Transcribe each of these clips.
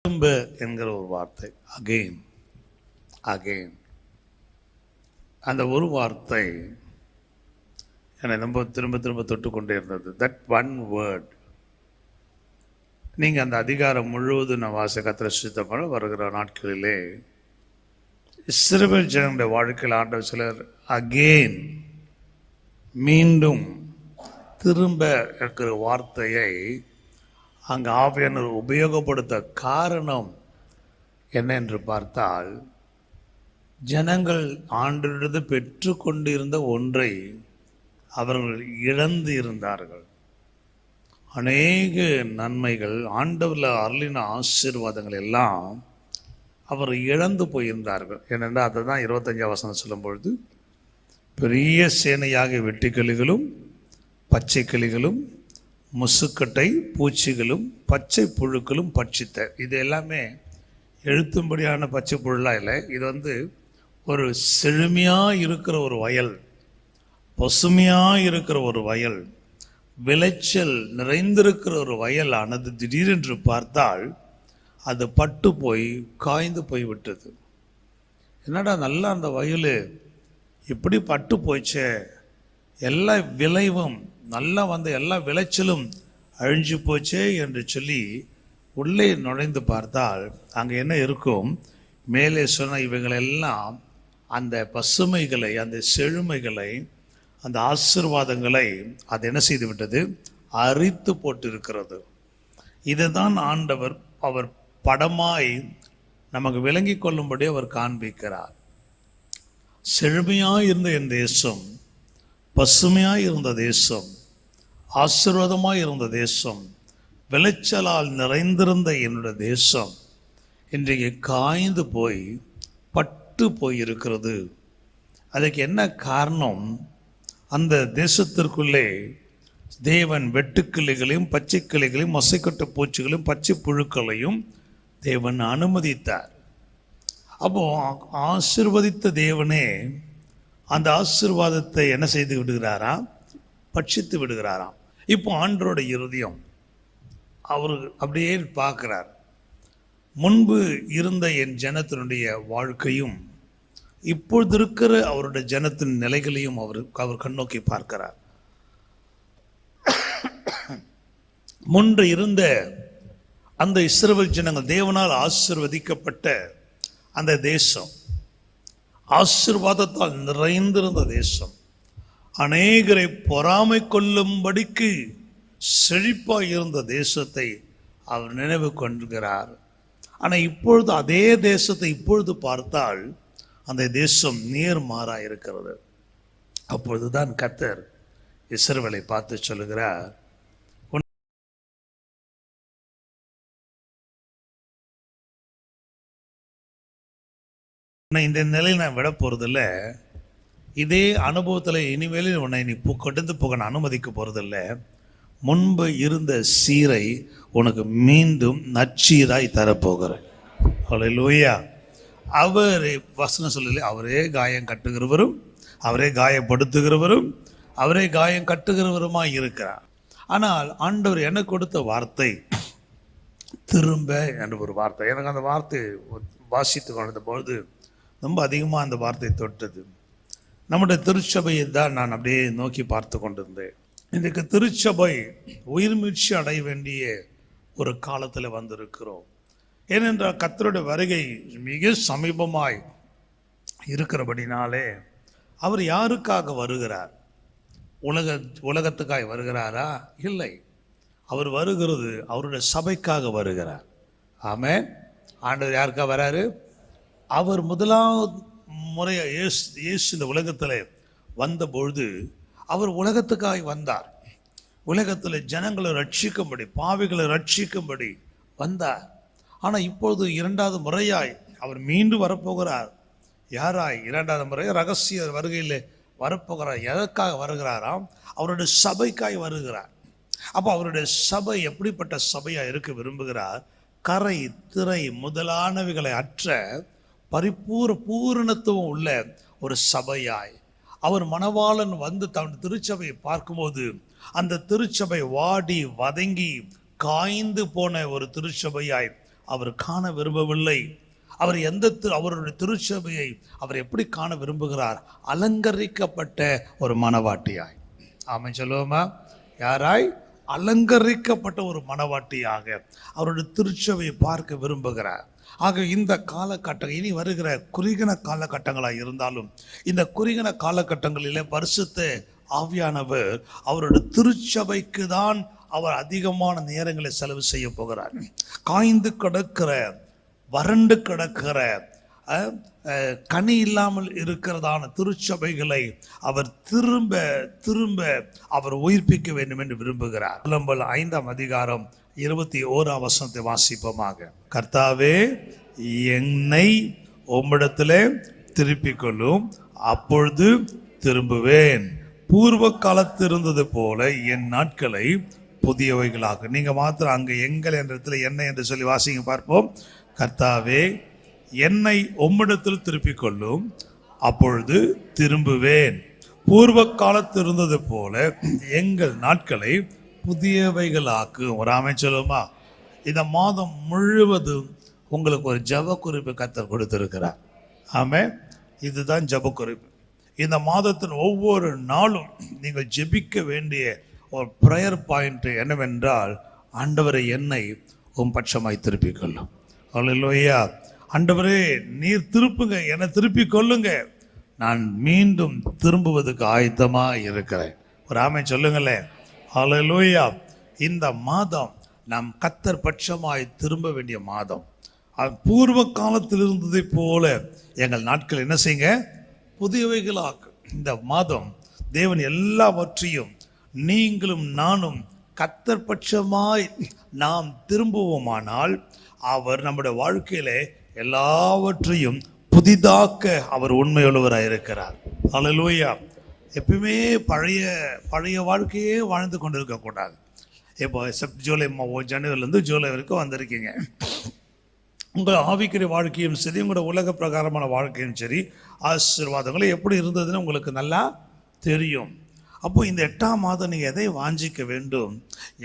திரும்ப என்கிற ஒரு வார்த்தை, அகெயின் அகெயின். அந்த ஒரு வார்த்தை என்னை ரொம்ப திரும்ப திரும்ப தொட்டுக்கொண்டே இருந்தது. That one word. நீங்கள் அந்த அதிகாரம் முழுவதும் நான் வாசகத்தில் சுத்தப்பட வருகிற நாட்களிலே இஸ்ரவேல் ஜனங்களுடைய வாழ்க்கையில் ஆண்டவர் சிலர் அகெயின், மீண்டும், திரும்ப இருக்கிற வார்த்தையை அங்கே ஆவியானவர் உபயோகப்படுத்த காரணம் என்ன என்று பார்த்தால், ஜனங்கள் ஆண்டவரிடத்து பெற்று கொண்டிருந்த ஒன்றை அவர்கள் இழந்து இருந்தார்கள். அநேக நன்மைகள், ஆண்டவரில் அருளின ஆசீர்வாதங்கள் எல்லாம் அவர் இழந்து போயிருந்தார்கள். ஏனென்றால் அதை தான் 25ஆம் வசனம் சொல்லும் பொழுது, பெரிய சேனையாக வெட்டுக்கிளிகளும் பச்சை கிளிகளும் முசுக்கட்டை பூச்சிகளும் பச்சை புழுக்களும் பட்சித்த. இது எல்லாமே எழுத்தும்படியான பச்சை புழுலாம் இல்லை. இது ஒரு செழுமையாக இருக்கிற ஒரு வயல், பசுமையாக இருக்கிற ஒரு வயல், விளைச்சல் நிறைந்திருக்கிற ஒரு வயல் ஆனது திடீரென்று பார்த்தால் அது பட்டு போய் காய்ந்து போய் விட்டது. என்னடா நல்லா அந்த வயல் இப்படி பட்டு போயிச்சே, எல்லா விளைவும் நல்லா எல்லா விளைச்சலும் அழிஞ்சு போச்சே என்று சொல்லி உள்ளே நுழைந்து பார்த்தால் அங்கே என்ன இருக்கும்? மேலே சொன்ன இவைகளெல்லாம் அந்த பசுமைகளை, அந்த செழுமைகளை, அந்த ஆசீர்வாதங்களை அது என்ன செய்து விட்டது? அரித்து போட்டு இருக்கிறது. இதுதான் ஆண்டவர் அவர் படமாய் நமக்கு விளங்கி கொள்ளும்படி அவர் காண்பிக்கிறார். செழுமையாக இருந்த என் தேசம், பசுமையாக இருந்த தேசம், ஆசீர்வாதமாக இருந்த தேசம், விளைச்சலால் நிறைந்திருந்த என்னுடைய தேசம் இன்றைக்கு காய்ந்து போய் பட்டு போயிருக்கிறது. அதுக்கு என்ன காரணம்? அந்த தேசத்திற்குள்ளே தேவன் வெட்டுக்கிளிகளையும் பச்சை கிளிகளையும் மசைக்கட்டு பூச்சிகளையும் பச்சை புழுக்களையும் தேவன் அனுமதித்தார். அப்போ ஆசீர்வதித்த தேவனே அந்த ஆசீர்வாதத்தை என்ன செய்து விடுகிறாரா? பட்சித்து விடுகிறாராம். இப்போ ஆண்டவரோட இருதயம் அவர் அப்படியே பார்க்கிறார். முன்பு இருந்த என் ஜனத்தினுடைய வாழ்க்கையும் இப்பொழுது இருக்கிற அவருடைய ஜனத்தின் நிலைகளையும் அவர் கண்ணோக்கி பார்க்கிறார். முன்பு இருந்த அந்த இஸ்ரவேல் ஜனங்கள், தேவனால் ஆசீர்வதிக்கப்பட்ட அந்த தேசம், ஆசீர்வாதத்தால் நிறைந்திருந்த தேசம், அநேகரை பொறாமை கொள்ளும்படிக்கு செழிப்பாக இருந்த தேசத்தை அவர் நினைவு கொள்கிறார். ஆனால் இப்பொழுது அதே தேசத்தை இப்பொழுது பார்த்தால் அந்த தேசம் நேர்மாறாக இருக்கிறது. அப்பொழுதுதான் கர்த்தர் இஸ்ரவேலை பார்த்து சொல்லுகிறார், இந்த நிலையில் நான் விட போகிறதில்ல, இதே அனுபவத்தில் இனிமேல் உன்னை நீ கடந்து போக நான் அனுமதிக்க போகிறதில்ல. முன்பு இருந்த சீரை உனக்கு மீண்டும் நச்சீராய் தரப்போகிறேன். ஹல்லேலூயா. அவர் வசனம் சொல்லல, அவரே காயம் கட்டுகிறவரும் அவரே காயப்படுத்துகிறவரும் அவரே காயம் கட்டுகிறவருமாய் இருக்கிறார். ஆனால் ஆண்டவர் எனக்கு கொடுத்த வார்த்தை திரும்ப என்ற ஒரு வார்த்தை. எனக்கு அந்த வார்த்தை வாசித்து கொண்ட பொழுது ரொம்ப அதிகமாக அந்த வார்த்தை தொட்டது. நம்முடைய திருச்சபையை தான் நான் அப்படியே நோக்கி பார்த்து கொண்டிருந்தேன். இன்றைக்கு திருச்சபை உயிர்மீழ்ச்சி அடைய வேண்டிய ஒரு காலத்தில் வந்திருக்கிறோம். ஏனென்றால் கர்த்தருடைய வருகை மிக சமீபமாய் இருக்கிறபடினாலே அவர் யாருக்காக வருகிறார்? உலகத்துக்காக வருகிறாரா? இல்லை. அவர் வருகிறது அவருடைய சபைக்காக வருகிறார். ஆமென். ஆண்டவர் யாருக்காக வராரு? அவர் முதலாவது முறையாக இயேசு இந்த உலகத்தில் வந்தபொழுது அவர் உலகத்துக்காக வந்தார். உலகத்தில் ஜனங்களை ரட்சிக்கும்படி, பாவிகளை ரட்சிக்கும்படி வந்தார். ஆனால் இப்பொழுது இரண்டாவது முறையாய் அவர் மீண்டும் வரப்போகிறார். யாராய்? இரண்டாவது முறை ரகசிய வருகையில் வரப்போகிறார். எதற்காக வருகிறாராம்? அவருடைய சபைக்காய் வருகிறார். அப்போ அவருடைய சபை எப்படிப்பட்ட சபையாக இருக்க விரும்புகிறார்? கரை திரை முதலானவைகளை அற்ற பூரணத்துவம் உள்ள ஒரு சபையாய். அவர் மணவாளன் வந்து தன் திருச்சபையை பார்க்கும்போது அந்த திருச்சபை வாடி வதங்கி காய்ந்து போன ஒரு திருச்சபையாய் அவர் காண விரும்பவில்லை. அவர் அவருடைய திருச்சபையை அவர் எப்படி காண விரும்புகிறார்? அலங்கரிக்கப்பட்ட ஒரு மணவாட்டியாய். ஆமென் சொல்லுவோமா? யாராய்? அலங்கரிக்கப்பட்ட ஒரு மணவாட்டியாக அவருடைய திருச்சபையை பார்க்க விரும்புகிறார். ஆக இந்த காலகட்டம் இனி வருகிற குறுகின காலகட்டங்களாக இருந்தாலும், இந்த குறுகின காலகட்டங்களிலே பரிசுத்த ஆவியானவர் அவருடைய திருச்சபைக்கு தான் அவர் அதிகமான நேரங்களை செலவு செய்ய போகிறார். காய்ந்து கிடக்கிற, வறண்டு கிடக்கிற, கனி இல்லாமல் இருக்கிறதான திருச்சபைகளை அவர் திரும்ப திரும்ப அவர் உயிர்ப்பிக்க வேண்டும் என்று விரும்புகிறார். புலம்பல் 5ஆம் அதிகாரம் 21ஆம் வசனத்தை வாசிப்போமாக. கர்த்தாவே, என்னை உம்மிடத்திலே திருப்பிக் கொள்ளும், அப்பொழுது திரும்புவேன். பூர்வ காலத்தில் இருந்தது போல என் நாட்களை புதியவைகளாக. நீங்க மாத்திரம் அங்க எங்கள் என்ற இடத்துல என்ன என்று சொல்லி வாசிங்க பார்ப்போம். கர்த்தாவே, என்னை உம்மிடத்தில் திருப்பிக் கொள்ளும், அப்பொழுது திரும்புவேன். பூர்வ காலத்தில் இருந்தது போல எங்கள் நாட்களை புதியவைகளாக்கும். ஒரு ஆமென் சொல்லுமா? இந்த மாதம் முழுவதும் உங்களுக்கு ஒரு ஜப குறிப்பு கர்த்தர் கொடுத்திருக்கிறார். ஆமென். இதுதான் ஜப குறிப்பு. இந்த மாதத்தின் ஒவ்வொரு நாளும் நீங்கள் ஜெபிக்க வேண்டிய ஒரு ப்ரேயர் பாயிண்ட் என்னவென்றால், ஆண்டவரை என்னை உம் பட்சமாய் திருப்பிக் கொள்ளும். அல்லேலூயா. ஆண்டவரே, நீர் திருப்புங்க, என்னை திருப்பிக் கொள்ளுங்க, நான் மீண்டும் திரும்புவதற்கு ஆயத்தமா இருக்கிறேன். ஒரு ஆமென் சொல்லுங்களேன். அல்லேலூயா. இந்த மாதம் நாம் கர்த்தர் பட்சமாய் திரும்ப வேண்டிய மாதம். பூர்வ காலத்தில் இருந்ததை போல எங்கள் நாட்கள் என்ன செய்யுங்க? புதியவைகளாக. இந்த மாதம் தேவன் எல்லாவற்றையும் நீங்களும் நானும் கர்த்தர் பட்சமாய் நாம் திரும்புவோமானால் அவர் நம்முடைய வாழ்க்கையில எல்லாவற்றையும் புதிதாக்க அவர் உண்மையுள்ளவராக இருக்கிறார். அல்லேலூயா. எப்பயுமே பழைய வாழ்க்கையே வாழ்ந்து கொண்டிருக்க கூடாது. இப்போ ஜனவரிலேருந்து ஜூலை வரைக்கும் வந்திருக்கீங்க. உங்கள் ஆவிக்குரிய வாழ்க்கையும் சரி, உங்களோட உலக பிரகாரமான வாழ்க்கையும் சரி, ஆசீர்வாதங்களும் எப்படி இருந்ததுன்னு உங்களுக்கு நல்லா தெரியும். அப்போ இந்த 8ஆம் மாதம் நீங்கள் எதை வாஞ்சிக்க வேண்டும்?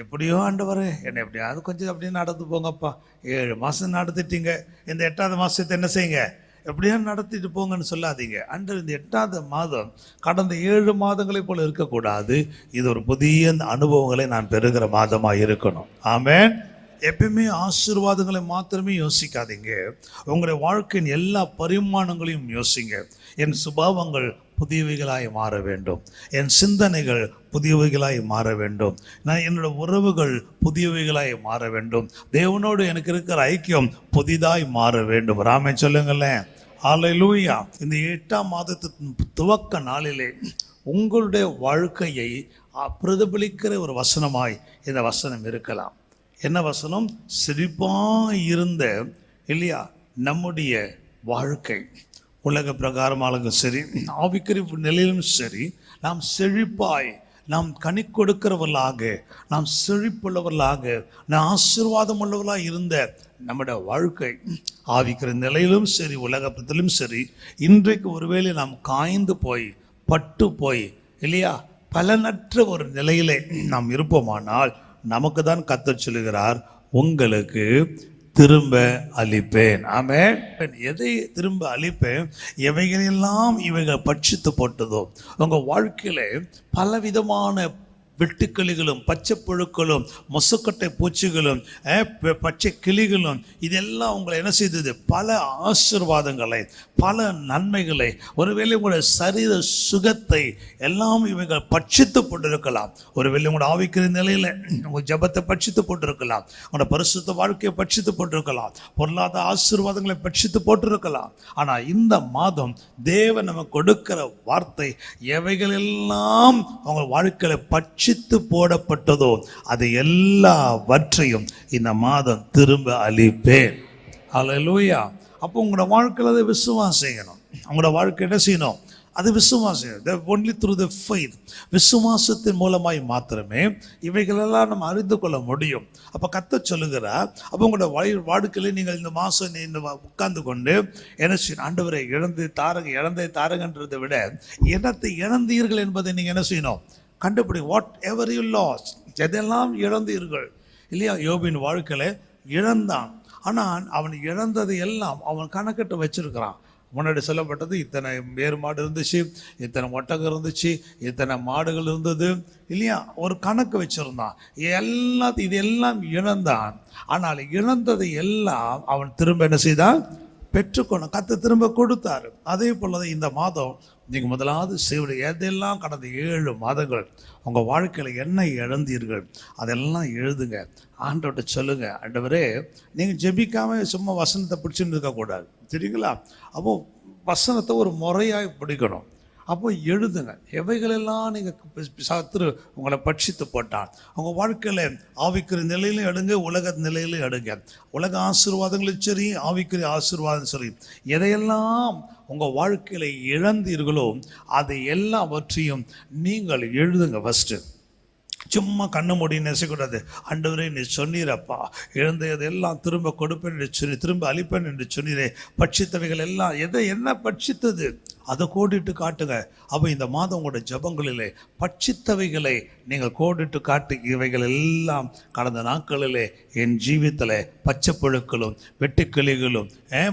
எப்படியோ ஆண்டவரே, என்னை எப்படியாவது கொஞ்சம் அப்படியே நடந்து போங்கப்பா. 7 மாதம் நடத்திட்டீங்க, இந்த 8ஆவது மாதத்தை என்ன செய்யுங்க? எப்படியா நடத்திட்டு போங்கன்னு சொல்லாதீங்க. அன்று இந்த 8ஆவது மாதம் கடந்த 7 மாதங்களை போல இருக்கக்கூடாது. இது ஒரு புதிய அனுபவங்களை நான் பெறுகிற மாதமாக இருக்கணும். ஆமென். எப்பயுமே ஆசீர்வாதங்களை மாத்திரமே யோசிக்காதீங்க. உங்களுடைய வாழ்க்கையின் எல்லா பரிமாணங்களையும் யோசிங்க. என் சுபாவங்கள் புதியவைகளாய் மாற வேண்டும், என் சிந்தனைகள் புதியவைகளாய் மாற வேண்டும், நான் என்னோட உறவுகள் புதியவைகளாய் மாற வேண்டும், தேவனோடு எனக்கு இருக்கிற ஐக்கியம் புதிதாய் மாற வேண்டும். ஆமென் சொல்லுங்களேன். அல்லேலூயா. இந்த 8ஆம் மாதத்தின் துவக்க நாளிலே உங்களுடைய வாழ்க்கையை பிரதிபலிக்கிற ஒரு வசனமாய் இந்த வசனம் இருக்கலாம். என்ன வசனம்? செழிப்பாய் இருந்த இல்லையா நம்முடைய வாழ்க்கை, உலக பிரகாரமாலும் சரி, ஆவிக்குரிய நிலையிலும் சரி, நாம் செழிப்பாய், நாம் கனி கொடுக்கிறவர்களாக, நாம் செழிப்புள்ளவர்களாக, நாம் ஆசீர்வாதம் உள்ளவர்களாக இருந்த நம்முடைய வாழ்க்கை ஆவிக்கிற நிலையிலும் சரி, உலகத்திலும் சரி, இன்றைக்கு ஒருவேளை நாம் காய்ந்து போய் பட்டு போய் இல்லையா பலனற்ற ஒரு நிலையிலே நாம் இருப்போமானால் நமக்கு தான் கர்த்தர் சொல்லுகிறார், உங்களுக்கு திரும்ப அளிப்பேன். ஆமென். எதை திரும்ப அளிப்பேன்? எவைகளெல்லாம் இவைகள் பட்சித்து போட்டதோ, உங்க வாழ்க்கையில பலவிதமான வெட்டுக்கிளிகளும் பச்சை புழுக்களும் மொசுக்கட்டை பூச்சிகளும் பச்சை கிளிகளும் இதெல்லாம் உங்களை என்ன செய்தது? பல ஆசீர்வாதங்களை, பல நன்மைகளை, ஒருவேளை உங்களுடைய சரீர சுகத்தை எல்லாம் இவைகள் பட்சித்து போட்டிருக்கலாம். ஒருவேளை உங்களோட ஆவிக்கிற நிலையில் உங்கள் ஜபத்தை பட்சித்து போட்டிருக்கலாம், உங்களோட பரிசுத்த வாழ்க்கையை பட்சித்து போட்டிருக்கலாம், பொருளாதார ஆசீர்வாதங்களை பட்சித்து போட்டிருக்கலாம். ஆனால் இந்த மாதம் தேவன் நமக்கு கொடுக்கிற வார்த்தை, எவைகளெல்லாம் உங்கள் வாழ்க்கையில பட்சித்து போடப்பட்டதோ அது எல்லாவற்றையும் இந்த மாதம் திரும்ப அளிப்பேன். அல்லேலூயா. அப்போ உங்களோட வாழ்க்கையில் அதை விசுவாசிக்கணும். உங்களோட வாழ்க்கை என்ன செய்யணும்? அது விசுவாசம். Only through the faith. விசுவாசத்தின் மூலமாய் மாத்திரமே இவைகளெல்லாம் நம்ம அறிந்து கொள்ள முடியும். அப்போ கர்த்தர் சொல்லுகிறார், அப்போ உங்களோட வாழ்க்கையில நீங்கள் இந்த மாதம் இந்த உட்கார்ந்து கொண்டு என்ன செய்யணும்? ஆண்டவரை இழந்தை தாரகன்றதை விட என்னத்தை இழந்தீர்கள் என்பதை நீங்கள் என்ன செய்யணும்? கண்டுபிடி. வாட் எவர் யூ லாஸ்ட், எதெல்லாம் இழந்தீர்கள் இல்லையா? யோபின் வாழ்க்கையில இழந்தான். ஆனால் அவன் இழந்தது எல்லாம் அவன் கணக்கிட்டு வச்சிருக்கிறான். முன்னாடி சொல்லப்பட்டது இத்தனை வேறு மாடு இருந்துச்சு, இத்தனை ஒட்டகம் இருந்துச்சு, இத்தனை மாடுகள் இருந்தது இல்லையா, ஒரு கணக்கு வச்சிருந்தான். இது எல்லாம் இழந்தான். ஆனால் இழந்ததை எல்லாம் அவன் திரும்ப என்ன செய்தான்? பெற்றுக்கொண்டு கர்த்தர் திரும்ப கொடுத்தாரு. அதே போலதான் இந்த மாதம் நீங்கள் முதலாவது செய்வது எதெல்லாம் கடந்த 7 மாதங்கள் உங்கள் வாழ்க்கையில் என்ன இழந்தீர்கள் அதெல்லாம் எழுதுங்க. ஆண்டவர்கிட்ட சொல்லுங்க, ஆண்டவரே நீங்கள் ஜெபிக்காமல் சும்மா வசனத்தை பிடிச்சுன்னு இருக்கக்கூடாது, சரிங்களா? அப்போது வசனத்தை ஒரு முறையாக பிடிக்கணும். அப்போ எழுதுங்க, எவைகளெல்லாம் நீங்கள் சத்துரு உங்களை பட்சித்து போட்டான். உங்கள் வாழ்க்கையில் ஆவிக்குரிய நிலையிலும் எடுங்க, உலக நிலையிலும் எடுங்க. உலக ஆசீர்வாதங்களும் சரி, ஆவிக்குரிய ஆசீர்வாதம் சரி, எதையெல்லாம் உங்கள் வாழ்க்கையில் இழந்தீர்களோ அதை எல்லாவற்றையும் நீங்கள் எழுதுங்க. ஃபஸ்ட்டு சும்மா கண்ணு மூடி நெசக்கூடாது. ஆண்டவரே நீ சொன்னீரப்பா, இழந்ததெல்லாம் திரும்ப கொடுப்பேன் என்று சொல்லி, திரும்ப அளிப்பேன் என்று சொன்னீரே, பட்சித்தவைகள் எல்லாம் என்ன பட்சித்தது அதை கோடிட்டு காட்டுங்க. அப்போ இந்த மாதம் உங்களோட ஜபங்களிலே பட்சித்தவைகளை நீங்கள் கோடிட்டு காட்டு. இவைகள் எல்லாம் கடந்த நாட்களிலே என் ஜீவித்தில் பச்சை புழுக்களும் வெட்டுக்கிளிகளும்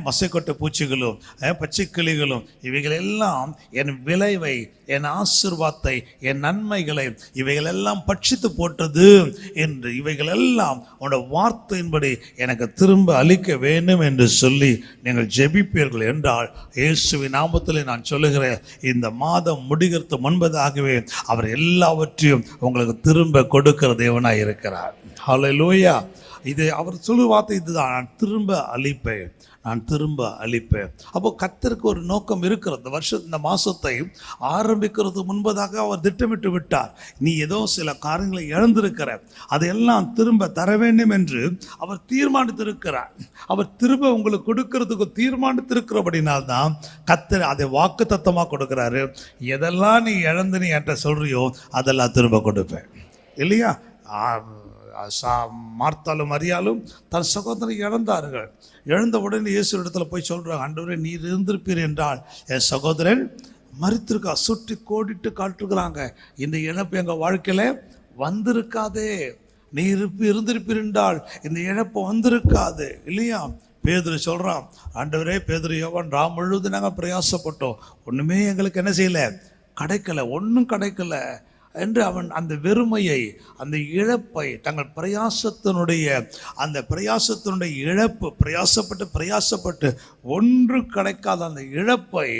மசைக்கொட்டை பூச்சிகளும் பச்சைக்கிளிகளும் இவைகள் எல்லாம் என் விளைவை, என் ஆசீர்வாதத்தை, என் நன்மைகளை இவைகளெல்லாம் பட்சித்து போட்டது என்று இவைகளெல்லாம் உன்னோட வார்த்தையின்படி எனக்கு திரும்ப அளிக்க வேண்டும் என்று சொல்லி நீங்கள் ஜெபிப்பீர்கள் என்றால் இயேசுவின் நாமத்தில் நான் சொல்லுகிறேன், இந்த மாதம் முடிகிறது முன்பதாகவே அவர் எல்லாவற்றையும் உங்களுக்கு திரும்ப கொடுக்கிற தேவனாய் இருக்கிறார். ஹல்லேலூயா. இது அவர் சொல்லு வார்த்தை இதுதான், நான் திரும்ப அளிப்பேன், நான் திரும்ப அளிப்பேன். அப்போ கர்த்தருக்கு ஒரு நோக்கம் இருக்கிறது. இந்த மாதத்தை ஆரம்பிக்கிறது முன்பதாக அவர் திட்டமிட்டு விட்டார். நீ ஏதோ சில காரியங்களை இழந்திருக்கிற அதையெல்லாம் திரும்ப தர வேண்டும் என்று அவர் தீர்மானித்திருக்கிறார். அவர் திரும்ப உங்களுக்கு கொடுக்கறதுக்கு தீர்மானித்திருக்கிறபடினால்தான் கர்த்தர் அதை வாக்கு தத்தமாக கொடுக்குறாரு. எதெல்லாம் நீ இழந்து நீ என்கிட்ட சொல்றியோ அதெல்லாம் திரும்ப கொடுப்பேன் இல்லையா? மார்த்தாலும் மரியாலும் தன் சகோதரனை இழந்தார்கள். இழந்த உடனே இயேசு இடத்துல போய் சொல்றாங்க, ஆண்டவரே நீர் இருந்திருப்பீர் என்றால் என் சகோதரன் மரித்திருக்கா. சுற்றி கோடிட்டு காட்டுகிறாங்க, இந்த இழப்பு எங்கள் வாழ்க்கையில வந்திருக்காதே. நீ இருந்திருப்பீர் என்றால் இந்த இழப்பு வந்திருக்காது இல்லையா? பேதுரு சொல்றான், ஆண்டவரே பேதுரு யோவான் ராம் முழுவதும் நாங்கள் பிரயாசப்பட்டோம், ஒண்ணுமே எங்களுக்கு என்ன செய்யல, கிடைக்கல, ஒன்றும் கிடைக்கல என்று அவன் அந்த வெறுமையை, அந்த இழப்பை, தங்கள் பிரயாசத்தினுடைய இழப்பு, பிரயாசப்பட்டு ஒன்று கிடைக்காத அந்த இழப்பை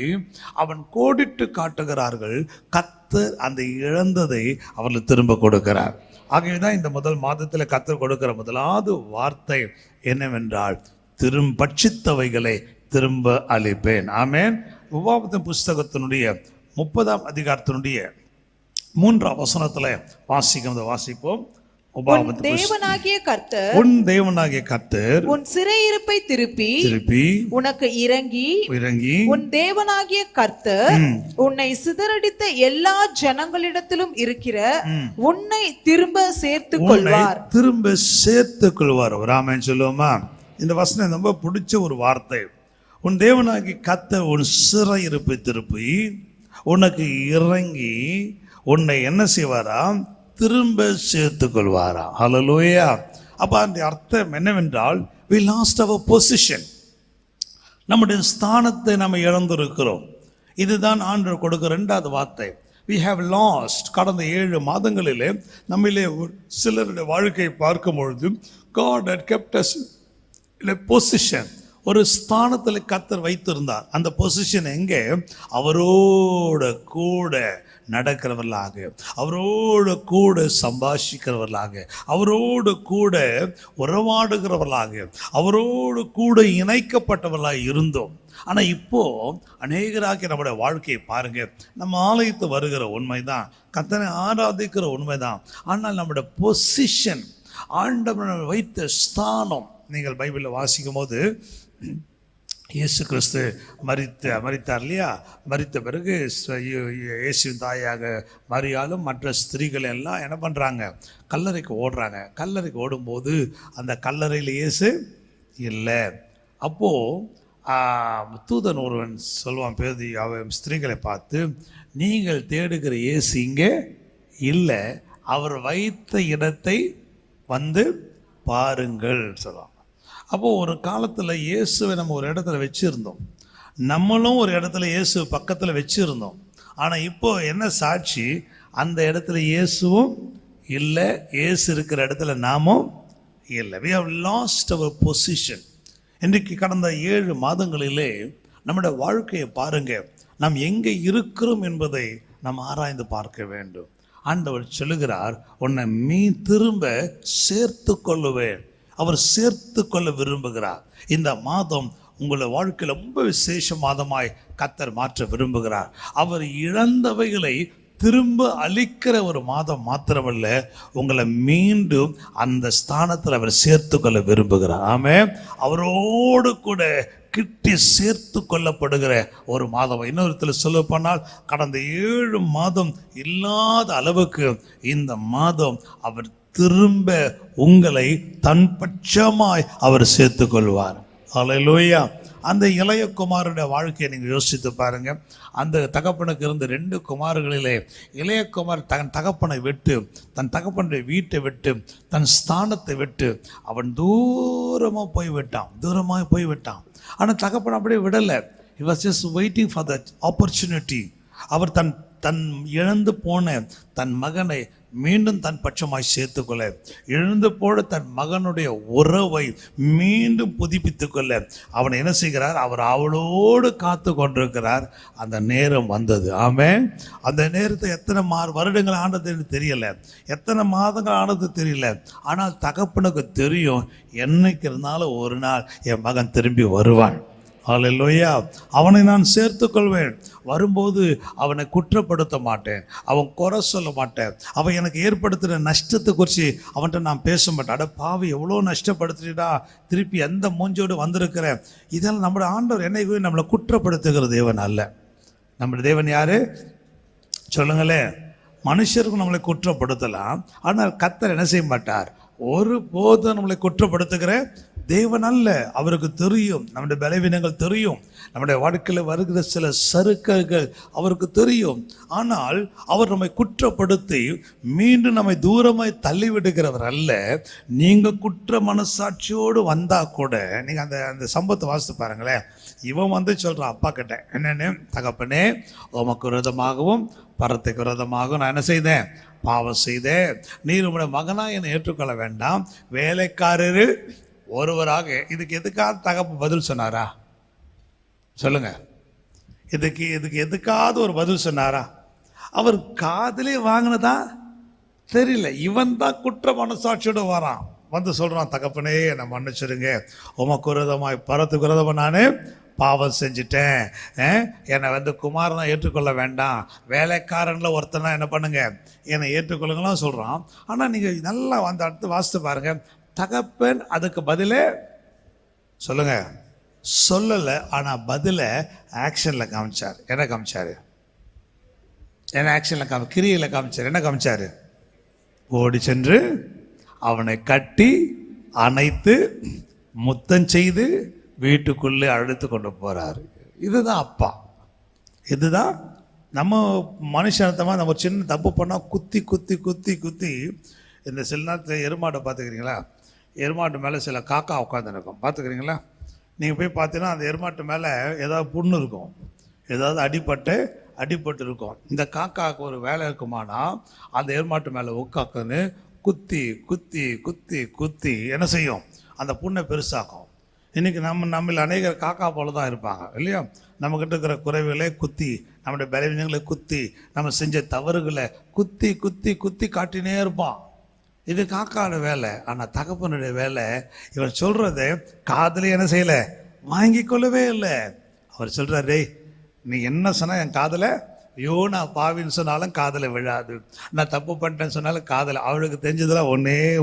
அவன் கோடிட்டு காட்டுகிறார்கள். கர்த்தர் அந்த இழந்ததை அவர்களுக்கு திரும்ப கொடுக்கிறார். ஆகவேதான் இந்த முதல் மாதத்தில் கர்த்தர் கொடுக்கிற முதலாவது வார்த்தை என்னவென்றால், பட்சித்தவைகளை திரும்ப அளிப்பேன். ஆமென். உபாகமத்தின் புஸ்தகத்தினுடைய 30ஆம் அதிகாரத்தினுடைய 3ஆம் வசனத்துல வாசிப்போம். உன் தேவனாகிய கர்த்தர் உன் சிறையிருப்பை திருப்பி உனக்கு இறங்கி உன் தேவனாகிய கர்த்தர் உன்னை சிதறடித்த எல்லா ஜனங்களிடத்திலும் இருக்கிற உன்னை திரும்ப சேர்த்துக் கொள்வார். ராமன் சொல்லுவோமா? இந்த வசனம் ரொம்ப பிடிச்ச ஒரு வார்த்தை. உன் தேவனாகிய கர்த்தர் உன் சிறையிருப்பை திருப்பி உனக்கு இறங்கி உன்னை என்ன செய்வாராம்? திரும்ப சேர்த்து கொள்வாராம். ஹல்லேலூயா. அப்போ அந்த அர்த்தம் என்னவென்றால், we lost our position, நம்முடைய ஸ்தானத்தை நம்ம இழந்திருக்கிறோம். இதுதான் ஆண்டவர் கொடுக்கிற 2வது வார்த்தை. we have lost. கடந்த 7 மாதங்களிலே நம்மிலே சிலருடைய வாழ்க்கையை பார்க்கும் பொழுது God had kept us in a position, ஒரு ஸ்தானத்தில் கர்த்தர் வைத்திருந்தார். அந்த பொசிஷன் எங்கே? அவரோட கூட நடக்கிறவர்களாக, அவரோடு கூட சம்பாஷிக்கிறவர்களாக, அவரோடு கூட உறவாடுகிறவர்களாக, அவரோடு கூட இணைக்கப்பட்டவர்களாக இருந்தோம். ஆனால் இப்போ அநேகராக நம்முடைய வாழ்க்கையை பாருங்க, நம்ம ஆலயத்து வருகிற உண்மைதான், கர்த்தரை ஆராதிக்கிற உண்மைதான், ஆனால் நம்முடைய பொசிஷன், ஆண்டவர் வைத்த ஸ்தானம், நீங்கள் பைபிளில் வாசிக்கும் போது இயேசு கிறிஸ்து மரித்தார் இல்லையா? மரித்த பிறகு இயேசுவின் தாயாக மரியாலும் மற்ற ஸ்திரீகள் எல்லாம் என்ன பண்ணுறாங்க? கல்லறைக்கு ஓடுறாங்க. கல்லறைக்கு ஓடும்போது அந்த கல்லறையில் இயேசு இல்லை. அப்போது தூதன் ஒருவன் சொல்லுவான், பேதி அவன் ஸ்திரீகளை பார்த்து, நீங்கள் தேடுகிற இயேசு இங்கே இல்லை, அவர் வைத்த இடத்தை வந்து பாருங்கள் சொல்லுவாங்க. அப்போது ஒரு காலத்தில் இயேசுவை நம்ம ஒரு இடத்துல வச்சுருந்தோம், நம்மளும் ஒரு இடத்துல இயேசு பக்கத்தில் வச்சுருந்தோம். ஆனால் இப்போ என்ன சாட்சி, அந்த இடத்துல இயேசுவும் இல்லை, இயேசு இருக்கிற இடத்துல நாமும் இல்லை. we have lost our position. இன்றைக்கு கடந்த 7 மாதங்களிலே நம்முடைய வாழ்க்கையை பாருங்க, நாம் எங்கே இருக்கிறோம் என்பதை நாம் ஆராய்ந்து பார்க்க வேண்டும். ஆண்டவர் சொல்லுகிறார், உன்னை திரும்ப சேர்த்து கொள்ளுவேன். அவர் சேர்த்து கொள்ள விரும்புகிறார். இந்த மாதம் உங்களை வாழ்க்கையில் ரொம்ப விசேஷ மாதமாய் கர்த்தர் மாற்ற விரும்புகிறார். அவர் இழந்தவைகளை திரும்ப அளிக்கிற ஒரு மாதம் மாத்திரமல்ல, உங்களை மீண்டும் அந்த ஸ்தானத்தில் அவர் சேர்த்து கொள்ள விரும்புகிறார். ஆமென். அவரோடு கூட கிட்டி சேர்த்து கொள்ளப்படுகிற ஒரு மாதம். இன்னொரு இடத்துல சொல்ல போனால், கடந்த 7 மாதம் இல்லாத அளவுக்கு இந்த மாதம் அவர் திரும்ப உங்களை தன் பட்சமாய் அவர் சேர்த்து கொள்வார். ஹல்லேலூயா. அந்த இளைய குமாரனுடைய வாழ்க்கையை நீங்கள் யோசித்து பாருங்க. அந்த தகப்பனுக்கு இருந்த 2 குமாரர்களிலே இளைய குமார் தன் தகப்பனை விட்டு, தன் தகப்பனுடைய வீட்டை விட்டு, தன் ஸ்தானத்தை விட்டு அவன் தூரமாக போய்விட்டான். ஆனால் தகப்பன் அப்படியே விடலை. he was just waiting for that opportunity. அவர் தன் இழந்து போன தன் மகனை மீண்டும் தன் பட்சமாய் சேர்த்துக்கொள்ள, இழந்து போட தன் மகனுடைய உறவை மீண்டும் புதுப்பித்து கொள்ள அவனை என்ன செய்கிறார், அவர் அவளோடு காத்து கொண்டிருக்கிறார். அந்த நேரம் வந்தது. ஆமென். அந்த நேரத்தை எத்தனை வருடங்கள் ஆனதுன்னு தெரியல, எத்தனை மாதங்கள் ஆனது தெரியல. ஆனால் தகப்பனுக்கு தெரியும், என்னைக்கு இருந்தாலும் ஒரு நாள் என் மகன் திரும்பி வருவான். ஹல்லேலூயா. அவனை நான் சேர்த்து கொள்வேன். வரும்போது அவனை குற்றப்படுத்த மாட்டேன், அவன் குறை சொல்ல மாட்டேன், அவன் எனக்கு ஏற்படுத்துகிற நஷ்டத்தை குறித்து அவன்கிட்ட நான் பேச மாட்டேன். அட பாவி, எவ்வளோ நஷ்டப்படுத்திட்டா, திருப்பி எந்த மூஞ்சோடு வந்திருக்கிற. இதெல்லாம் நம்முடைய ஆண்டவர் என்னைக்குமே நம்மளை குற்றப்படுத்துகிற தேவன் அல்ல. நம்முடைய தேவன் யாரு சொல்லுங்களே. மனுஷருக்கு நம்மளை குற்றப்படுத்தலாம், ஆனால் கர்த்தர் என்ன செய்ய மாட்டார், ஒருபோதும் நம்மளை குற்றப்படுத்துகிற தேவன் அல்ல. அவருக்கு தெரியும் நம்முடைய பலவீனங்கள் தெரியும், நம்முடைய வாழ்க்கையில் வருகிற சில சறுக்கல்கள் அவருக்கு தெரியும். ஆனால் அவர் நம்மை குற்றப்படுத்தி மீண்டும் நம்மை தூரமாய் தள்ளிவிடுகிறவர் அல்ல. நீங்கள் குற்ற மனசாட்சியோடு வந்தால் கூட, நீங்கள் அந்த சம்பவத்தை வாசித்து பாருங்களேன். இவன் சொல்கிறான் அப்பா கிட்ட, என்னென்னு, தகப்பனே உமக்கு விரோதமாகவும் பரத்துக்கு விரோதமாகவும் நான் என்ன செய்தேன், பாவம் செய்தேன். நீர் உம்முடைய மகனாக என்னை ஏற்றுக்கொள்ள வேண்டாம், வேலைக்காரரு ஒருவராக. இதுக்கு எதுக்காக தகப்ப பதில் சொன்னாரா சொல்லுங்க? இதுக்கு எதுக்காவது ஒரு பதில் சொன்னாரா? அவர் காதலே வாங்கினதா தெரியல. இவன் தான் குற்ற மனசாட்சியோடு வரான், சொல்றான், தகப்பனே என்னை மன்னிச்சிருங்க, உமக்கு விரோதமாய் பரத்துக்கு விரோதமாக நான் பாவம் செஞ்சுட்டேன், என்னை குமாரனை ஏற்றுக்கொள்ள வேண்டாம், வேலைக்காரனில் ஒருத்தனா என்ன பண்ணுங்க, என்னை ஏற்றுக்கொள்ளுங்களாம் சொல்கிறான். ஆனால் நீங்கள் நல்லா அந்த அடுத்து வாசித்து பாருங்க. தகப்பன் அதுக்கு பதிலே சொல்லுங்க சொல்லலை, ஆனால் பதிலை ஆக்ஷனில் காமிச்சார். என்ன காமிச்சார்? ஆக்ஷனில் கிரியில் காமிச்சார். என்ன காமிச்சார்? ஓடி சென்று அவனை கட்டி அணைத்து முத்தம் செய்து வீட்டுக்குள்ளே அழைத்து கொண்டு போகிறாரு. இதுதான் அப்பா. இதுதான் நம்ம மனுஷனத்தமாக நம்ம சின்ன தப்பு பண்ணால் குத்தி குத்தி குத்தி குத்தி. இந்த சில நேரத்தில் எருமாட்டை பார்த்துக்கிறீங்களா? எருமாட்டு மேலே சில காக்கா உட்காந்துருக்கும், பார்த்துக்கிறீங்களா? நீங்கள் போய் பார்த்தீங்கன்னா அந்த எருமாட்டு மேலே ஏதாவது புண்ணு இருக்கும், ஏதாவது அடிபட்டு இருக்கும். இந்த காக்காவுக்கு ஒரு வேலை இருக்குமானா அந்த எருமாட்டு மேலே உட்காக்குன்னு குத்தி குத்தி குத்தி குத்தி என்ன செய்யும், அந்த புண்ணை பெருசாக்கும். இன்றைக்கி நம்மள அநேகர் காக்கா போல தான் இருப்பாங்க இல்லையா? நம்மக்கிட்ட இருக்கிற குறைவுகளை குத்தி, நம்முடைய பலவீனங்களை குத்தி, நம்ம செஞ்ச தவறுகளை குத்தி குத்தி குத்தி காட்டினே இருப்பான். இது காக்காவோட வேலை. ஆனால் தகப்பனுடைய வேலை, இவர் சொல்கிறத காதலே என்ன செய்யலை, வாங்கி கொள்ளவே இல்லை. அவர் சொல்கிறார், டேய் நீ என்ன சொன்னால் என் காதலை, ஐயோ நான் பாவின்னு சொன்னாலும் காதலை விழாது, நான் தப்பு பண்ணிட்டேன்னு சொன்னாலும் காதலை. அவளுக்கு தெரிஞ்சதெல்லாம்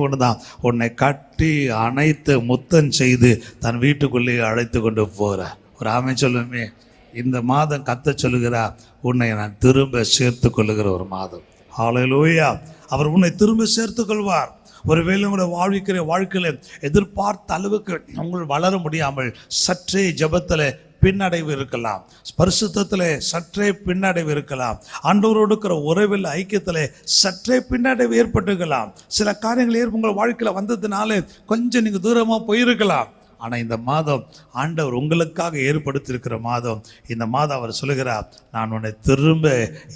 ஒன்று தான், உன்னை கட்டி அணைத்து முத்தம் செய்து தன் வீட்டுக்குள்ளேயே அழைத்து கொண்டு போகிறார். ஒரு ஆமென் சொல்லுமே. இந்த மாதம் கர்த்தர் சொல்லுகிறா, உன்னை நான் திரும்ப சேர்த்து கொள்ளுகிற ஒரு மாதம். ஹல்லேலூயா. அவர் உன்னை திரும்ப சேர்த்து கொள்வார். ஒருவேளை உங்களுடைய வாழ்க்கையில் எதிர்பார்த்த அளவுக்கு உங்கள் வளர முடியாமல் சற்றே ஜெபத்தில் பின்னடைவு இருக்கலாம், பரிசுத்தத்தில் சற்றே பின்னடைவு இருக்கலாம், ஆண்டவரோடு இருக்கிற உறவில் ஐக்கியத்தில் சற்றே பின்னடைவு ஏற்பட்டுக்கலாம். சில காரியங்கள் உங்கள் வாழ்க்கையில் வந்ததுனால கொஞ்சம் நீங்கள் தூரமாக போயிருக்கலாம். ஆனால் இந்த மாதம் ஆண்டவர் உங்களுக்காக ஏற்படுத்தியிருக்கிற மாதம். இந்த மாதம் அவர் சொல்லுகிறார், நான் உன்னை திரும்ப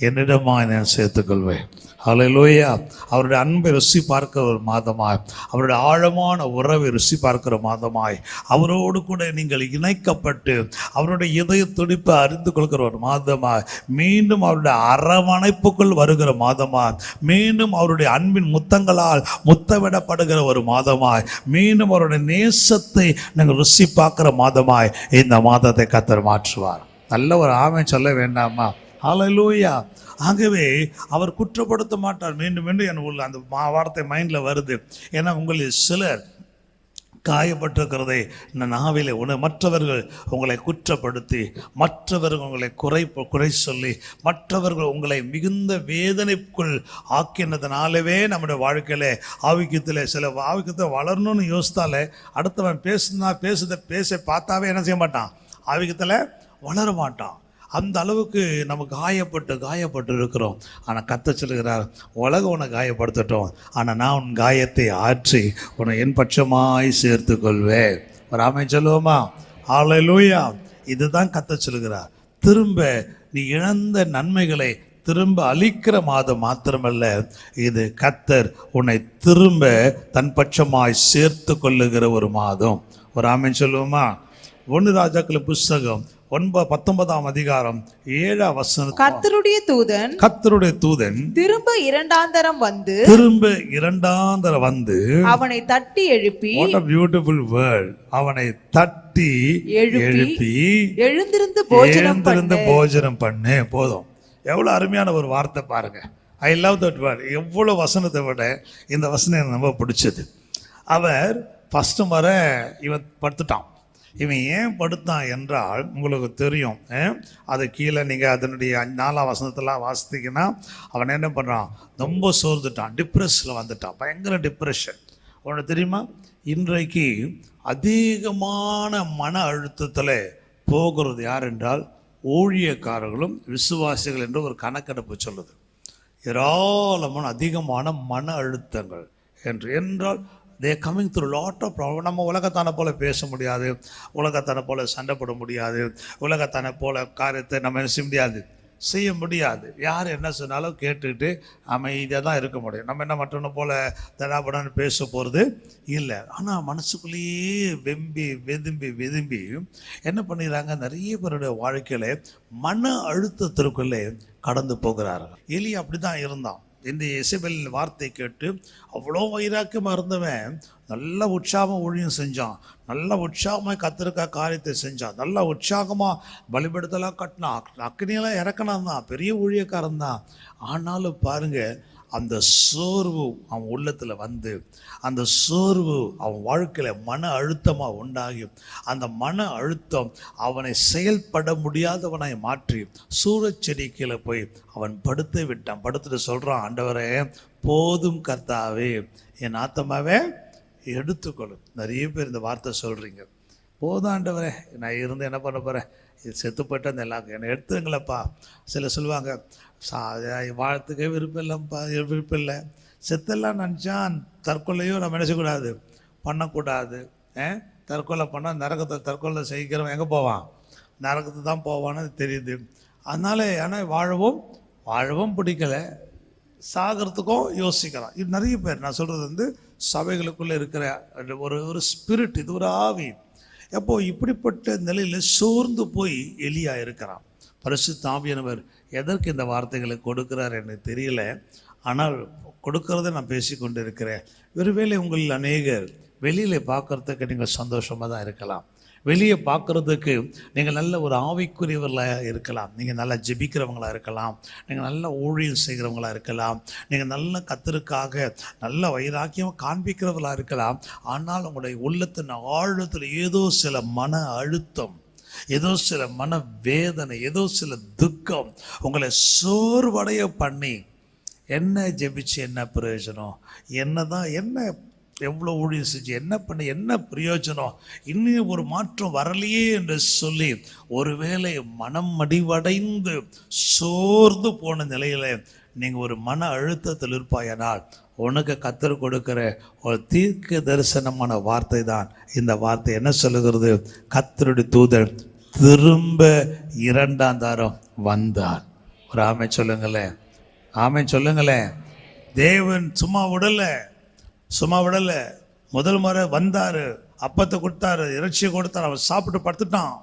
என்னிடமாக நான் சேர்த்துக்கொள்வேன். ஹல்லேலூயா. அவருடைய அன்பை ருசி பார்க்கிற ஒரு மாதமாய், அவருடைய ஆழமான உறவை ருசி பார்க்கிற மாதமாய், அவரோடு கூட நீங்கள் இணைக்கப்பட்டு அவருடைய இதய துடிப்பை அறிந்து கொள்கிற ஒரு மாதமாய், மீண்டும் அவருடைய அரவணைப்புக்குள் வருகிற மாதமாய், மீண்டும் அவருடைய அன்பின் முத்தங்களால் முத்தமிடப்படுகிற ஒரு மாதமாய், மீண்டும் அவருடைய நேசத்தை நீங்கள் ருசி பார்க்கிற மாதமாய் இந்த மாதத்தை கர்த்தர் மாற்றுவார். நல்ல ஒரு ஆமென் சொல்ல வேண்டாமா? ஹல்லேலூயா. ஆகவே அவர் குற்றப்படுத்த மாட்டார். மீண்டும் மீண்டும் என் உள்ள அந்த வார்த்தை மைண்டில் வருது. ஏன்னா உங்களில் சிலர் காயப்பட்டிருக்கிறதை நாவிலே மற்றவர்கள் உங்களை குற்றப்படுத்தி, மற்றவர்கள் உங்களை குறை சொல்லி, மற்றவர்கள் உங்களை மிகுந்த வேதனைக்குள் ஆக்கினதுனாலவே நம்முடைய வாழ்க்கையில் ஆவிக்கத்தில் சில ஆவிக்கத்தை வளரணும்னு யோசித்தாலே அடுத்தவன் பேச பார்த்தாவே என்ன செய்ய மாட்டான், ஆவிக்கத்தில் வளர மாட்டான். அந்த அளவுக்கு நம்ம காயப்பட்டு இருக்கிறோம். ஆனால் கர்த்தர் சொல்லுகிறார், உலகம் உன்னை காயப்படுத்தட்டும், ஆனால் நான் உன் காயத்தை ஆற்றி உன்னை என் பட்சமாய் சேர்த்து கொள்வேன். ஒரு ஆமென் சொல்லுவோமா? ஹல்லேலூயா. இதுதான் கர்த்தர் சொல்லுகிறார். திரும்ப நீ இழந்த நன்மைகளை திரும்ப அளிக்கிற மாதம் மாத்திரமல்ல, இது கர்த்தர் உன்னை திரும்ப தன் பட்சமாய் சேர்த்து கொள்ளுகிற ஒரு மாதம். ஒரு ஆமென் சொல்லுவோமா? 1 ராஜாக்கள் புஸ்தகம் 19ஆம் அதிகாரம் 7ஆம் வசனம். கர்த்தருடைய தூதன் திரும்ப இரண்டாந்தரம் வந்து அவனை தட்டி எழுப்பி, what a beautiful word, அவனை தட்டி எழுப்பி எழுந்திருந்து போஜனம் பண்ணு. போதும். எவ்வளவு அருமையான ஒரு வார்த்தை பாருங்க. I love that word. எவ்வளவு வசனத்தை விட இந்த வசனம் எனக்கு ரொம்ப பிடிச்சது. அவர் ஃபர்ஸ்ட் முறை இவன் படுத்துட்டான். இவன் ஏன் படுத்தான் என்றால் உங்களுக்கு தெரியும். அது கீழே நீங்கள் அதனுடைய 4ஆம் வசனத்தெல்லாம் வாசித்தீங்கன்னா அவன் என்ன பண்ணுறான், ரொம்ப சோர்ந்துட்டான், டிப்ரெஷனில் வந்துட்டான், பயங்கர டிப்ரெஷன். உனக்கு தெரியுமா, இன்றைக்கு அதிகமான மன அழுத்தத்தில் போகிறது யார் என்றால் ஊழியக்காரர்களும் விசுவாசிகள் என்று ஒரு கணக்கெடுப்பு சொல்லுது. ஏராளமான அதிகமான மன அழுத்தங்கள் என்றால் they are coming through lot of problem. நம்ம உலகத்தான போல பேச முடியாது, உலகத்தான போல சண்டை போட முடியாது, உலகத்தான போல காரியத்தை நம்ம செய்ய முடியாது. யார் என்ன சொன்னாலும் கேட்டுக்கிட்டு அமைதியாக தான் இருக்க முடியும். நம்ம என்ன மற்றவனை போல தடாபடான்னு பேச போகிறது இல்லை. ஆனால் மனசுக்குள்ளேயே வெதும்பி என்ன பண்ணிடுறாங்க, நிறைய பேருடைய வாழ்க்கையில் மன அழுத்தத்திற்குள்ளே கடந்து போகிறார்கள். எலியா அப்படி தான் இருந்தான். இந்த எசபேல் வார்த்தை கேட்டு அவ்வளோ வைராக்கியமாக இருந்தவன் நல்ல உற்சாகமாக ஊழியம் செஞ்சான், நல்ல உற்சாகமாக கர்த்தருக்காக காரியத்தை செஞ்சான், நல்ல உற்சாகமாக பலிபீடத்தெல்லாம் கட்டினான், அக்னியெல்லாம் இறக்கினான் தான், பெரிய ஊழியக்காரன் தான். ஆனாலும் பாருங்க, அந்த சோர்வு அவன் உள்ளத்தில் வந்து, அந்த சோர்வு அவன் வாழ்க்கையில் மன அழுத்தமாக உண்டாகி, அந்த மன அழுத்தம் அவனை செயல்பட முடியாதவனாய் மாற்றி சூரச்செடி கீழே போய் அவன் படுத்து விட்டான். படுத்துட்டு சொல்கிறான், ஆண்டவரே போதும் கர்த்தாவே, என் ஆத்மாவே எடுத்துக்கொள்ளும். நிறைய பேர் இந்த வார்த்தை சொல்கிறீங்க, போதும் ஆண்டவரே, நான் இருந்து என்ன பண்ண போகிறேன், இது செத்து போய்ட்டு அந்த எல்லாம் என்னை எடுத்துங்களப்பா. சில சொல்லுவாங்க, வாழ்த்துக்கே விருப்பம் இல்லை, செத்தெல்லாம் நினச்சான் தற்கொலையும் நம்ம நினைச்சக்கூடாது, பண்ணக்கூடாது. தற்கொலை பண்ணால் நரகத்தை, தற்கொலை செய்கிறவன் எங்கே போவான், நரகத்தை தான் போவான்னு தெரியுது. அதனால் ஆனால் வாழவும் பிடிக்கலை, சாகிறதுக்கும் யோசிக்கிறான். இது நிறைய பேர். நான் சொல்கிறது வந்து சபைகளுக்குள்ளே இருக்கிற ஒரு ஸ்பிரிட், இது ஒரு ஆவி. எப்போ இப்படிப்பட்ட நிலையில் சோர்ந்து போய் எலியா இருக்கிறான். பரிசுத்த ஆவியானவர் எதற்கு இந்த வார்த்தைகளை கொடுக்கிறார் எனக்கு தெரியல, ஆனால் கொடுக்கறத நான் பேசி கொண்டு இருக்கிறேன். ஒருவேளை உங்களில் அநேகர் வெளியில் பார்க்குறதுக்கு நீங்கள் சந்தோஷமாக தான் இருக்கலாம், வெளியே பார்க்குறதுக்கு நீங்கள் நல்ல ஒரு ஆவிக்குரியவர்களாக இருக்கலாம், நீங்கள் நல்லா ஜெபிக்கிறவங்களாக இருக்கலாம், நீங்கள் நல்ல ஊழியம் செய்கிறவங்களாக இருக்கலாம், நீங்கள் நல்ல கர்த்தருக்காக நல்ல வைராக்கியம் காண்பிக்கிறவர்களாக இருக்கலாம். ஆனால் உங்களுடைய உள்ளத்தின் ஆழத்தில் ஏதோ சில மன அழுத்தம், ஏதோ சில மன வேதனை, ஏதோ சில துக்கம் உங்களை சோர்வடைய பண்ணி, என்ன ஜெபிச்சு என்ன பிரயோஜனம், என்ன எவ்வளோ ஊழியம் செஞ்சு என்ன பண்ணி என்ன பிரயோஜனம், இன்னும் ஒரு மாற்றம் வரலையே என்று சொல்லி ஒருவேளை மனம் மடிவடைந்து சோர்ந்து போன நிலையில் நீங்கள் ஒரு மன அழுத்தத்தில் இருப்பாயானால் உனக்கு கர்த்தர் கொடுக்கிற ஒரு தீர்க்க தரிசனமான வார்த்தை தான் இந்த வார்த்தை. என்ன சொல்லுகிறது? கர்த்தருடைய தூதன் திரும்ப 2ஆம் தரம் வந்தார். ஒரு ஆமென் சொல்லுங்களேன், ஆமென் சொல்லுங்களேன். தேவன் சும்மா விடல. முதல் முறை வந்தார், அப்பத்தை கொடுத்தாரு, இறைச்சியை கொடுத்தாரு, அவன் சாப்பிட்டு படுத்துட்டான்.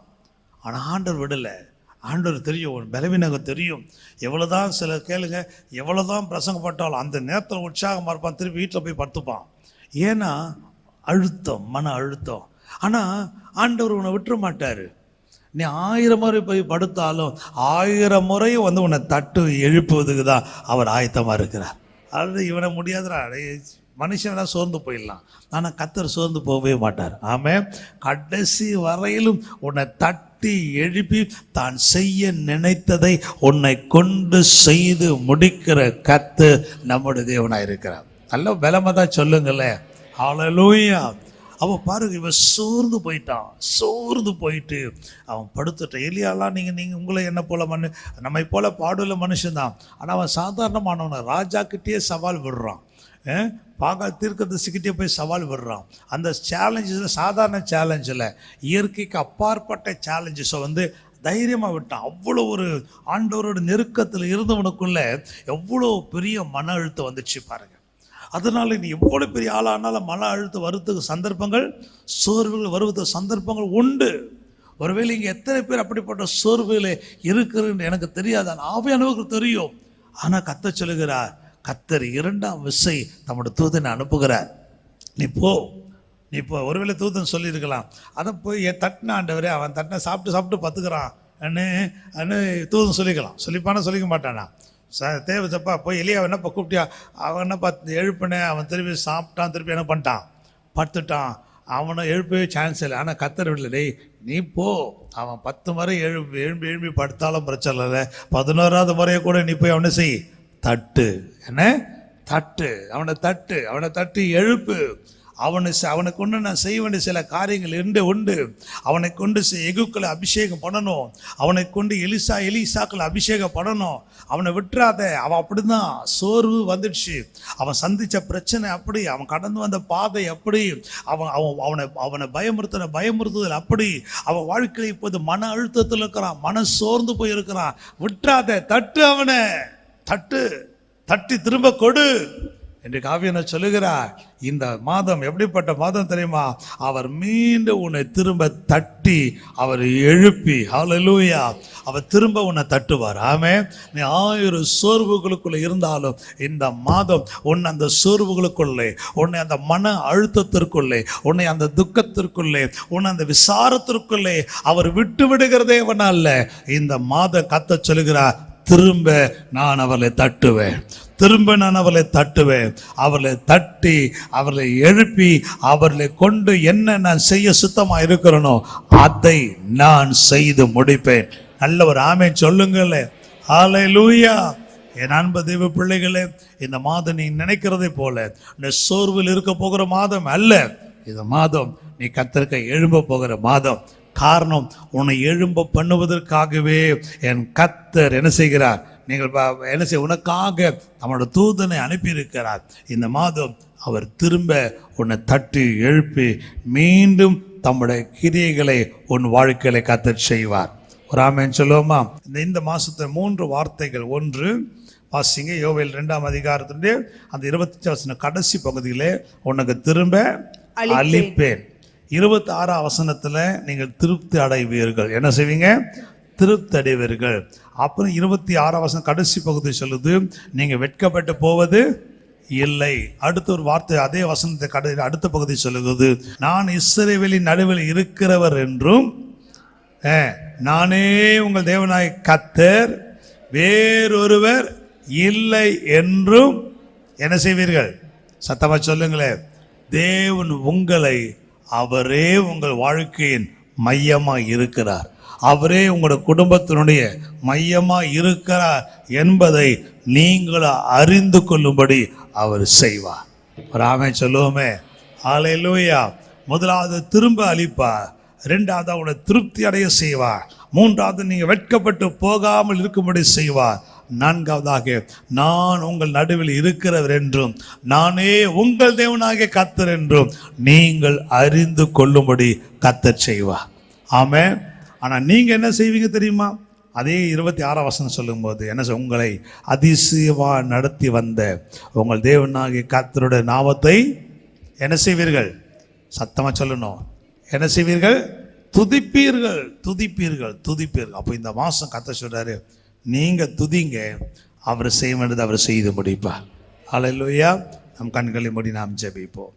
ஆனால் ஆண்டவர் விடலை. ஆண்டவர் தெரியும், ஒரு பலவீனங்க தெரியும். எவ்வளோதான் சில கேளுங்க, எவ்வளோதான் பிரசங்கப்பட்டாலும் அந்த நேரத்தில் உற்சாகமாக இருப்பான், திருப்பி வீட்டில் போய் படுத்துப்பான். ஏன்னா அழுத்தம், மன அழுத்தம். ஆனால் ஆண்டவர் உன்னை விட்டுற மாட்டார். நீ 1000 முறை போய் படுத்தாலும் 1000 முறையும் வந்து உன்னை தட்டு எழுப்புவதுக்கு தான் அவர் ஆயத்தமாக இருக்கிறார். அது இவனை முடியாதுடா, மனுஷனா சோர்ந்து போயிடலாம், ஆனால் கர்த்தர் சோர்ந்து போகவே மாட்டார். ஆமென். கடைசி வரையிலும் உன்னை தட்டி எழுப்பி தான் செய்ய நினைத்ததை உன்னை கொண்டு செய்து முடிக்கிற கர்த்தர் நம்முடைய தேவனாக இருக்கிறார். நல்ல பலமாக தான் சொல்லுங்களேன். ஹல்லேலூயா. அவன் பாருங்க, இவன் சோர்ந்து போயிட்டு அவன் படுத்துட்டான். எலியாலாம் நீங்கள் உங்களை என்ன போல நம்மை போல பாடுள்ள மனுஷன்தான். ஆனால் அவன் சாதாரணமானவன். ராஜாக்கிட்டே சவால் விடுறான், பாகால் தீர்க்கதரிசிக்கிட்டே போய் சவால் விடுறான். அந்த சேலஞ்சஸில், சாதாரண சேலஞ்சில், இயற்கைக்கு அப்பாற்பட்ட சேலஞ்சஸை வந்து தைரியமாக விட்டான். அவ்வளோ ஒரு ஆண்டவரோட நெருக்கத்தில் இருந்தவனுக்குள்ள எவ்வளோ பெரிய மன அழுத்தம் வந்துச்சு பாருங்க. அதனால நீ எவ்வளோ பெரிய ஆளானாலும் மன அழுத்தம் வருவதுக்கு சந்தர்ப்பங்கள், சோர்வுகள் வருவதுக்கு சந்தர்ப்பங்கள் உண்டு. ஒருவேளை இங்கே எத்தனை பேர் அப்படிப்பட்ட சோர்வுகளை இருக்குன்னு எனக்கு தெரியாது, ஆவியானவருக்கு தெரியும். ஆனால் கர்த்தர் சொல்லுகிறார், கர்த்தர் 2ஆம் விசை தம்முடைய தூதனை அனுப்புகிறார். நீ போ. ஒருவேளை தூதன் சொல்லியிருக்கலாம், அதை போய் தட்டின ஆண்டவரே, அவன் தட்டின சாப்பிட்டு பத்துக்கிறான் அண்ணு தூதன் சொல்லிக்கலாம். சொல்லிக்க மாட்டானா? தேவைப்பா போய் எலியா என்னப்பா கூப்பிட்டியா? அவன் என்னப்பா எழுப்பினேன், அவன் திருப்பி சாப்பிட்டான், திருப்பி என்ன பண்ணிட்டான், படுத்துட்டான். அவனை எழுப்பவே சான்ஸ் இல்லை. ஆனால் கர்த்தர் விடல, டேய் நீ போ. அவன் 10 முறை எழுப்பி படுத்தாலும் பிரச்சனை இல்லை, 11ஆவது முறையை கூட நீ போய் அவனை செய், தட்டு. என்ன தட்டு? அவனை தட்டி எழுப்பு. அவனை கொண்டு நான் செய்ய வேண்டிய சில காரியங்கள் உண்டு. அவனை கொண்டு எகுக்களை அபிஷேகம் பண்ணணும். அவனை கொண்டு எலிசாக்களை அபிஷேகம் பண்ணணும். அவனை விட்டுறாத. அவன் அப்படிதான், சோர்வு வந்துடுச்சு. அவன் சந்தித்த பிரச்சனை அப்படி, அவன் கடந்து வந்த பாதை அப்படி, அவனை பயமுறுத்துதல் அப்படி. அவன் வாழ்க்கையில் இப்போது மன அழுத்தத்தில் இருக்கிறான், மன சோர்ந்து போய் இருக்கிறான். விட்டுறாத, தட்டு. அவனை தட்டி திரும்ப கொடு என்று ஆவியானவர் சொல்லுகிறார். இந்த மாதம் எப்படிப்பட்ட மாதம் தெரியுமா? அவர் மீண்டும் உன்னை திரும்ப தட்டி, அவர் எழுப்பி, ஹல்லேலூயா, அவர் திரும்ப உன்னை தட்டுவார். ஆமென். நீ 1000 சோர்வுகளுக்குள்ளே இருந்தாலும் இந்த மாதம் உன்னை அந்த சோர்வுகளுக்குள்ளே, உன்னை அந்த மன அழுத்தத்திற்குள்ளே, உன்னை அந்த துக்கத்திற்குள்ளே, உன்னை அந்த விசாரத்திற்குள்ளே அவர் விட்டு விடுகிறதே அல்ல. இந்த மாதம் கர்த்தர் சொல்லுகிறார், திரும்ப நான் அவர்களை தட்டுவேன், அவர்களை தட்டி, அவர்களை எழுப்பி, அவர்களை கொண்டு என்ன நான் செய்ய சுத்தமாக இருக்கிறேனோ அதை நான் செய்து முடிப்பேன். நல்ல ஒரு ஆமென் சொல்லுங்களே. ஹல்லேலூயா. என் அன்பு தெய்வ பிள்ளைகளே, இந்த மாதம் நீ நினைக்கிறதை போல இந்த சோர்வில் இருக்க போகிற மாதம் அல்ல. இந்த மாதம் நீ கர்த்தருக்கு எழும்ப போகிற மாதம். காரணம், உன்னை எழும்ப பண்ணுவதற்காகவே என் கர்த்தர் என்ன செய்கிறார்? உனக்காக நம்மளோட தூதனை அனுப்பியிருக்கிறார். இந்த மாதம் அவர் திரும்ப உன்னை தட்டி எழுப்பி மீண்டும் தம்முடைய கிரியைகளை உன் வாழ்க்கையில கர்த்தர் செய்வார். ஒரு ஆமென் சொல்லுவோமா? இந்த மாசத்துல 3 வார்த்தைகள். ஒன்று வாசிங்க, யோவேல் 2ஆம் அதிகாரத்தினுடைய அந்த 25 வசனம் கடைசி பகுதியிலே, உனக்கு திரும்ப அளிப்பேன். 26ஆம் வசனத்துல நீங்கள் திருப்தி அடைவீர்கள். என்ன செய்வீங்க? திருப்தி அடைவீர்கள். அப்புறம் 26ஆம் வசனம் கடைசி பகுதி சொல்லுது, நீங்க வெட்கப்பட்டு போவது இல்லை. அடுத்த ஒரு வார்த்தை அதே வசனத்தை அடுத்த பகுதி சொல்லுகிறது, நான் இஸ்ரவேலின் நடுவில் இருக்கிறவர் என்றும் நானே உங்கள் தேவனாய் கர்த்தர், வேறொருவர் இல்லை என்றும் என்ன செய்வீர்கள்? சத்தமா சொல்லுங்களேன். தேவன் உங்களை, அவரே உங்கள் வாழ்க்கையின் மையமாக இருக்கிறார், அவரே உங்களோட குடும்பத்தினுடைய மையமாக இருக்கிறார் என்பதை நீங்கள் அறிந்து கொள்ளும்படி அவர் செய்வார். ஒரு ஆமென் சொல்லுவோமே. ஹல்லேலூயா. முதலாவது திரும்ப அளிப்பார், 2வது அவனை திருப்தி அடைய செய்வார், 3வது நீங்கள் வெட்கப்பட்டு போகாமல் இருக்கும்படி செய்வார், 4வதாக, நான் உங்கள் நடுவில் இருக்கிறவர் என்றும் நானே உங்கள் தேவனாகிய கர்த்தர் என்றும் நீங்கள் அறிந்து கொள்ளும்படி கர்த்தர் செய்வார். ஆமென். ஆனால் நீங்கள் என்ன செய்வீங்க தெரியுமா? அதே 26ஆம் வசனம் சொல்லும்போது என்ன உங்களை அதிசயமா நடத்தி வந்த உங்கள் தேவனாகிய கர்த்தருடைய நாமத்தை என்ன செய்வீர்கள்? சத்தமாக சொல்லணும். என்ன செய்வீர்கள்? துதிப்பீர்கள், துதிப்பீர்கள், துதிப்பீர்கள். அப்போ இந்த மாதம் கர்த்தர் சொல்றாரு, நீங்கள் துதிங்க, அவர் செய்ய வேண்டியது அவர் செய்து முடிப்பார். ஹல்லேலூயா. நம் கண்களை மூடி நாம் ஜெபிப்போம்.